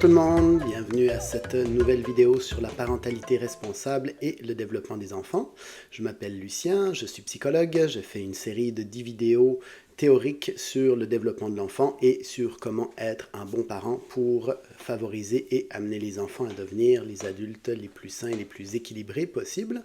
tout le monde, bienvenue à cette nouvelle vidéo sur la parentalité responsable et le développement des enfants. Je m'appelle Lucien, je suis psychologue, j'ai fait une série de 10 vidéos théoriques sur le développement de l'enfant et sur comment être un bon parent pour favoriser et amener les enfants à devenir les adultes les plus sains et les plus équilibrés possibles.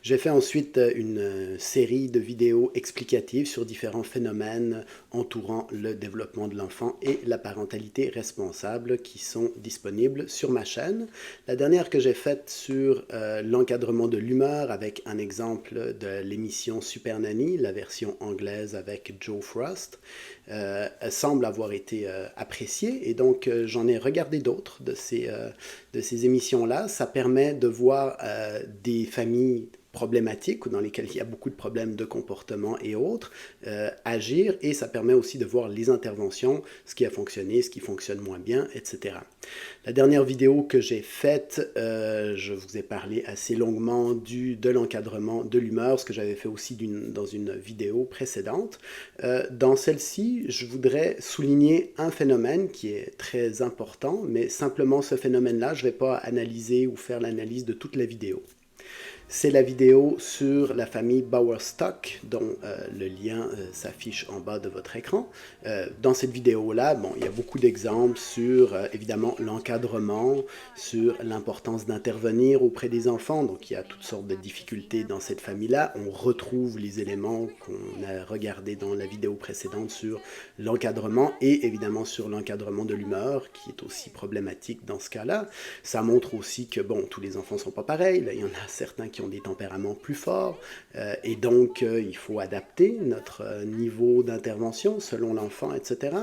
J'ai fait ensuite une série de vidéos explicatives sur différents phénomènes entourant le développement de l'enfant et la parentalité responsable qui sont disponibles sur ma chaîne. La dernière que j'ai faite sur l'encadrement de l'humeur avec un exemple de l'émission Super Nanny, la version anglaise avec Joe Frost, semble avoir été appréciée et donc j'en ai regardé d'autres de ces émissions-là. Ça permet de voir des familles problématiques ou dans lesquelles il y a beaucoup de problèmes de comportement et autres, agir, et ça permet aussi de voir les interventions, ce qui a fonctionné, ce qui fonctionne moins bien, etc. La dernière vidéo que j'ai faite, je vous ai parlé assez longuement de l'encadrement de l'humeur, ce que j'avais fait aussi dans une vidéo précédente. Dans celle-ci, je voudrais souligner un phénomène qui est très important, mais simplement ce phénomène-là, je ne vais pas analyser ou faire l'analyse de toute la vidéo. C'est la vidéo sur la famille Bowerstock, dont le lien s'affiche en bas de votre écran. Dans cette vidéo-là, bon, il y a beaucoup d'exemples sur, évidemment, l'encadrement, sur l'importance d'intervenir auprès des enfants. Donc, il y a toutes sortes de difficultés dans cette famille-là. On retrouve les éléments qu'on a regardés dans la vidéo précédente sur l'encadrement et, évidemment, sur l'encadrement de l'humeur, qui est aussi problématique dans ce cas-là. Ça montre aussi que, bon, tous les enfants ne sont pas pareils. Là, il y en a certains qui ont des tempéraments plus forts, et donc il faut adapter notre niveau d'intervention selon l'enfant, etc.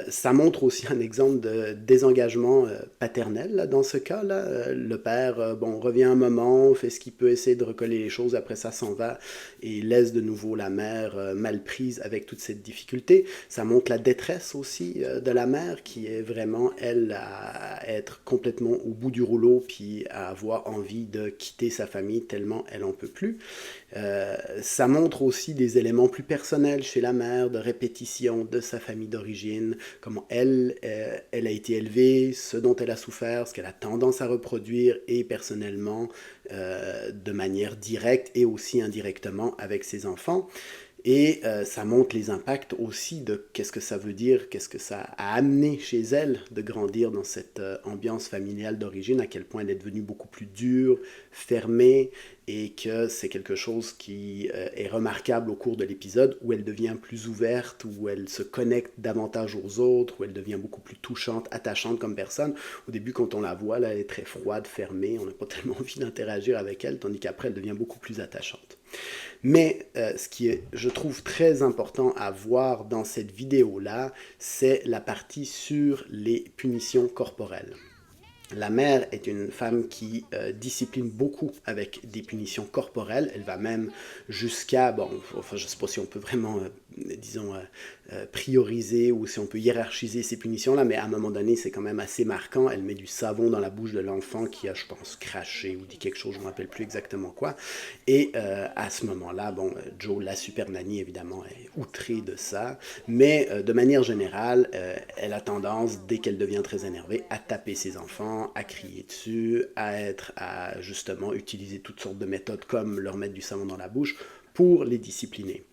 Ça montre aussi un exemple de désengagement paternel là, dans ce cas-là. Le père bon, revient un moment, fait ce qu'il peut, essayer de recoller les choses, après ça s'en va et laisse de nouveau la mère mal prise avec toute cette difficulté. Ça montre la détresse aussi de la mère qui est vraiment, elle, à être complètement au bout du rouleau puis à avoir envie de quitter sa famille tellement elle en peut plus. Ça montre aussi des éléments plus personnels chez la mère, de répétition de sa famille d'origine, comment elle a été élevée, ce dont elle a souffert, ce qu'elle a tendance à reproduire et personnellement de manière directe et aussi indirectement avec ses enfants. Et ça montre les impacts aussi de qu'est-ce que ça veut dire, qu'est-ce que ça a amené chez elle de grandir dans cette ambiance familiale d'origine, à quel point elle est devenue beaucoup plus dure, fermée, et que c'est quelque chose qui est remarquable au cours de l'épisode, où elle devient plus ouverte, où elle se connecte davantage aux autres, où elle devient beaucoup plus touchante, attachante comme personne. Au début, quand on la voit, là, elle est très froide, fermée, on n'a pas tellement envie d'interagir avec elle, tandis qu'après, elle devient beaucoup plus attachante. Mais ce qui est, je trouve, très important à voir dans cette vidéo-là, c'est la partie sur les punitions corporelles. La mère est une femme qui discipline beaucoup avec des punitions corporelles. Elle va même jusqu'à, bon, enfin, je ne sais pas si on peut vraiment, disons, prioriser ou si on peut hiérarchiser ces punitions-là, mais à un moment donné, c'est quand même assez marquant. Elle met du savon dans la bouche de l'enfant qui a, je pense, craché ou dit quelque chose, je ne me rappelle plus exactement quoi. Et à ce moment-là, bon, Joe, la super nanny, évidemment, est outrée de ça, mais de manière générale, elle a tendance, dès qu'elle devient très énervée, à taper ses enfants, à crier dessus, à justement utiliser toutes sortes de méthodes comme leur mettre du savon dans la bouche pour les discipliner.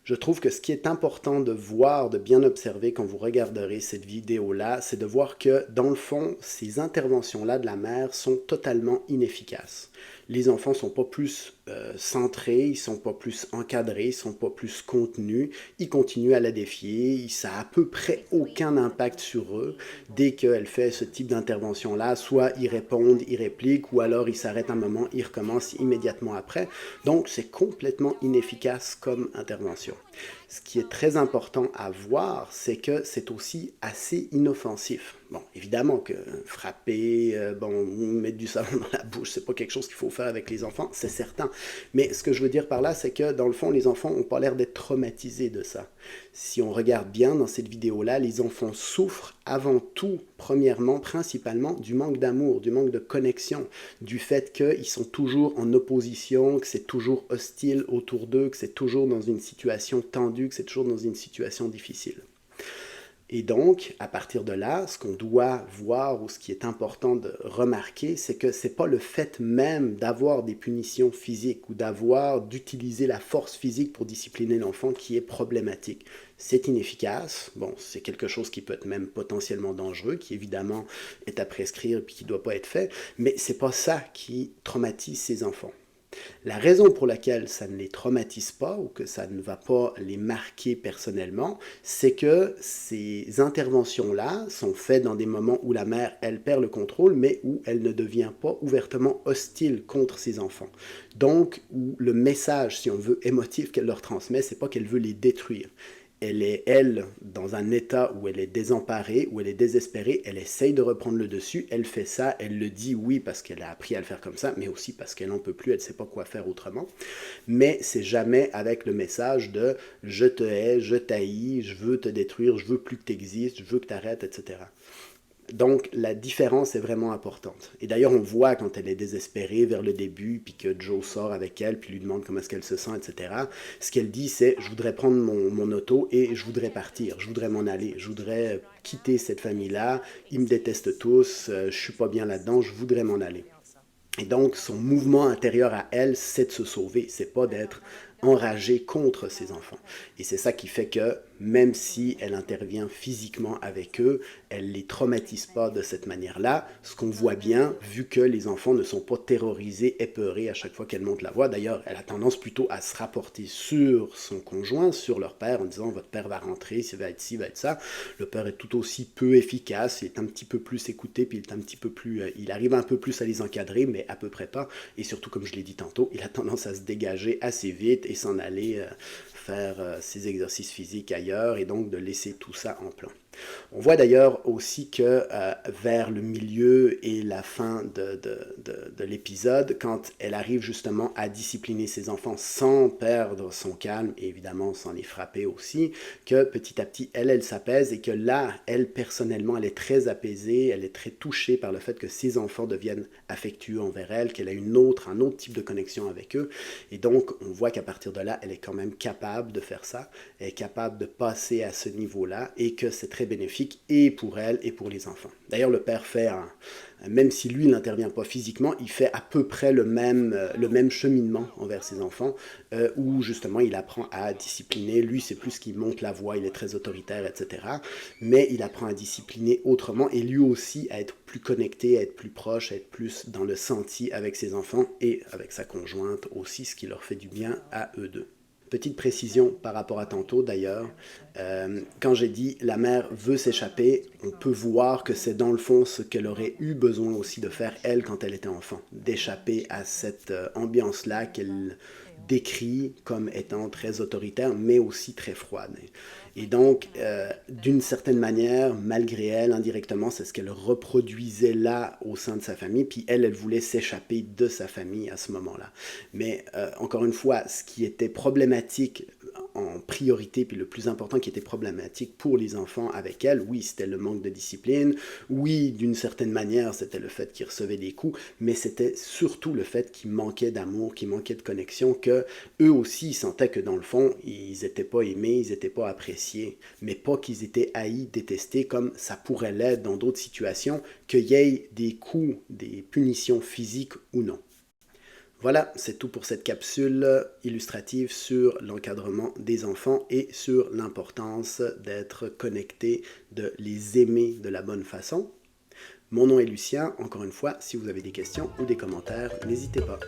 Je trouve que ce qui est important de voir, de bien observer quand vous regarderez cette vidéo-là, c'est de voir que, dans le fond, ces interventions-là de la mère sont totalement inefficaces. Les enfants ne sont pas plus centrés, ils ne sont pas plus encadrés, ils ne sont pas plus contenus, ils continuent à la défier, ça n'a à peu près aucun impact sur eux. Dès qu'elle fait ce type d'intervention-là, soit ils répondent, ils répliquent, ou alors ils s'arrêtent un moment, ils recommencent immédiatement après. Donc c'est complètement inefficace comme intervention. Ce qui est très important à voir, c'est que c'est aussi assez inoffensif. Bon, évidemment que frapper, bon, mettre du savon dans la bouche, c'est pas quelque chose qu'il faut faire avec les enfants, c'est certain. Mais ce que je veux dire par là, c'est que dans le fond, les enfants n'ont pas l'air d'être traumatisés de ça. Si on regarde bien dans cette vidéo-là, les enfants souffrent avant tout, premièrement, principalement, du manque d'amour, du manque de connexion, du fait qu'ils sont toujours en opposition, que c'est toujours hostile autour d'eux, que c'est toujours dans une situation tendue, que c'est toujours dans une situation difficile. Et donc, à partir de là, ce qu'on doit voir ou ce qui est important de remarquer, c'est que ce n'est pas le fait même d'avoir des punitions physiques ou d'utiliser la force physique pour discipliner l'enfant qui est problématique. C'est inefficace, bon, c'est quelque chose qui peut être même potentiellement dangereux, qui évidemment est à prescrire et qui ne doit pas être fait, mais ce n'est pas ça qui traumatise ces enfants. La raison pour laquelle ça ne les traumatise pas ou que ça ne va pas les marquer personnellement, c'est que ces interventions-là sont faites dans des moments où la mère, elle perd le contrôle, mais où elle ne devient pas ouvertement hostile contre ses enfants. Donc, où le message, si on veut, émotif qu'elle leur transmet, c'est pas qu'elle veut les détruire. Elle est, elle, dans un état où elle est désemparée, où elle est désespérée, elle essaye de reprendre le dessus, elle fait ça, elle le dit oui parce qu'elle a appris à le faire comme ça, mais aussi parce qu'elle n'en peut plus, elle ne sait pas quoi faire autrement. Mais c'est jamais avec le message de « je te hais, je t'haïs, je veux te détruire, je veux plus que tu existes, je veux que tu arrêtes, etc. » Donc, la différence est vraiment importante. Et d'ailleurs, on voit quand elle est désespérée vers le début, puis que Joe sort avec elle, puis lui demande comment est-ce qu'elle se sent, etc. Ce qu'elle dit, c'est « je voudrais prendre mon auto et je voudrais partir, je voudrais m'en aller, je voudrais quitter cette famille-là, ils me détestent tous, je suis pas bien là-dedans, je voudrais m'en aller ». Et donc, son mouvement intérieur à elle, c'est de se sauver, c'est pas d'être enragée contre ses enfants. Et c'est ça qui fait que, même si elle intervient physiquement avec eux, elle ne les traumatise pas de cette manière-là, ce qu'on voit bien, vu que les enfants ne sont pas terrorisés, épeurés à chaque fois qu'elle monte la voix. D'ailleurs, elle a tendance plutôt à se rapporter sur son conjoint, sur leur père, en disant « votre père va rentrer, il va être ci, il va être ça ». Le père est tout aussi peu efficace, il est un petit peu plus écouté, puis il est un petit peu plus, il arrive un peu plus à les encadrer, mais à peu près pas. Et surtout, comme je l'ai dit tantôt, il a tendance à se dégager assez vite et s'en aller faire ses exercices physiques ailleurs et donc de laisser tout ça en plan. On voit d'ailleurs aussi que vers le milieu et la fin de l'épisode, quand elle arrive justement à discipliner ses enfants sans perdre son calme et évidemment sans les frapper aussi, que petit à petit, elle s'apaise et que là, elle personnellement, elle est très apaisée, elle est très touchée par le fait que ses enfants deviennent affectueux envers elle, qu'elle a un autre type de connexion avec eux. Et donc, on voit qu'à partir de là, elle est quand même capable de faire ça, elle est capable de passer à ce niveau-là et que c'est très bénéfique et pour elle et pour les enfants. D'ailleurs, le père fait, même si lui n'intervient pas physiquement, il fait à peu près le même cheminement envers ses enfants, où justement il apprend à discipliner. Lui, c'est plus qu'il monte la voix, il est très autoritaire, etc. Mais il apprend à discipliner autrement et lui aussi à être plus connecté, à être plus proche, à être plus dans le senti avec ses enfants et avec sa conjointe aussi, ce qui leur fait du bien à eux deux. Petite précision par rapport à tantôt d'ailleurs, quand j'ai dit la mère veut s'échapper, on peut voir que c'est dans le fond ce qu'elle aurait eu besoin aussi de faire elle quand elle était enfant, d'échapper à cette ambiance-là qu'elle décrit comme étant très autoritaire mais aussi très froide. Et donc, d'une certaine manière, malgré elle, indirectement, c'est ce qu'elle reproduisait là au sein de sa famille, puis elle voulait s'échapper de sa famille à ce moment-là. Mais encore une fois, ce qui était problématique en priorité, puis le plus important qui était problématique pour les enfants avec elle, oui, c'était le manque de discipline, oui, d'une certaine manière, c'était le fait qu'ils recevaient des coups, mais c'était surtout le fait qu'ils manquaient d'amour, qu'ils manquaient de connexion, que eux aussi ils sentaient que dans le fond, ils n'étaient pas aimés, ils n'étaient pas appréciés, mais pas qu'ils étaient haïs, détestés, comme ça pourrait l'être dans d'autres situations, qu'il y ait des coups, des punitions physiques ou non. Voilà, c'est tout pour cette capsule illustrative sur l'encadrement des enfants et sur l'importance d'être connecté, de les aimer de la bonne façon. Mon nom est Lucien, encore une fois, si vous avez des questions ou des commentaires, n'hésitez pas.